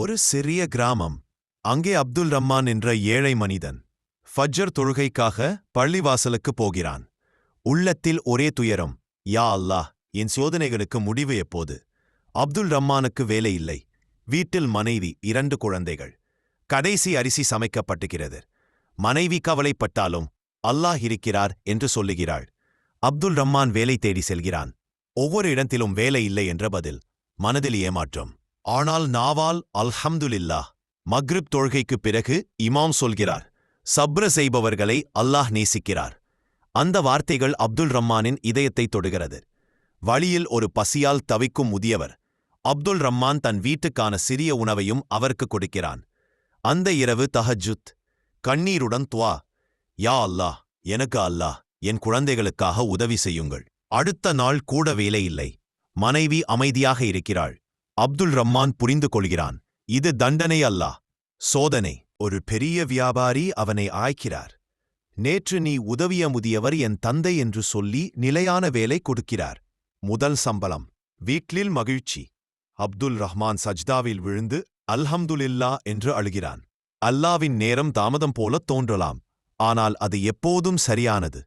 ஒரு சிறிய கிராமம். அங்கே அப்துல் ரஹ்மான் என்ற ஏழை மனிதன் ஃபஜ்ர் தொழுகைக்காக பள்ளிவாசலுக்கு போகிறான். உள்ளத்தில் ஒரே துயரம். யா அல்லாஹ், என் சோதனைகளுக்கு முடிவு எப்போது? அப்துல் ரஹ்மானுக்கு வேலை இல்லை. வீட்டில் மனைவி, 2 குழந்தைகள். கடைசி அரிசி சமைக்கப்பட்டுகிறது. மனைவி கவலைப்பட்டாலும் அல்லாஹ் இருக்கிறார் என்று சொல்லுகிறாள். அப்துல் ரஹ்மான் வேலை தேடி செல்கிறான். ஒவ்வொரு இடத்திலும் வேலை இல்லை என்ற பதில். மனதில் ஏமாற்றம். ஆனால் நாவால் அல்ஹம்துலில்லாஹ். மக்ரிப் தொழுகைக்குப் பிறகு இமாம் சொல்கிறார், சப்ர செய்பவர்களை அல்லாஹ் நேசிக்கிறார். அந்த வார்த்தைகள் அப்துல் ரஹ்மானின் இதயத்தை தொடுகிறது. வழியில் ஒரு பசியால் தவிக்கும் முதியவர். அப்துல் ரஹ்மான் தன் வீட்டுக்கான சிறிய உணவையும் அவருக்கு கொடுக்கிறான். அந்த இரவு தஹஜ்ஜுத். கண்ணீருடன் துவா. யா அல்லாஹ், எனக்கு அல்லாஹ், என் குழந்தைகளுக்காக உதவி செய்யுங்கள். அடுத்த நாள் கூட வேலை இல்லை. மனைவி அமைதியாக இருக்கிறாள். அப்துல் ரஹ்மான் புரிந்து கொள்கிறான், இது தண்டனை அல்ல, சோதனை. ஒரு பெரிய வியாபாரி அவனை ஆய்க்கிறார். நேற்று நீ உதவிய முதியவர் என் தந்தை என்று சொல்லி நிலையான வேலை கொடுக்கிறார். முதல் சம்பளம். வீட்டில் மகிழ்ச்சி. அப்துல் ரஹ்மான் சஜ்தாவில் விழுந்து அல்ஹம்துலில்லா என்று அழுகிறான். அல்லாவின் நேரம் தாமதம் போலத் தோன்றலாம், ஆனால் அது எப்போதும் சரியானது.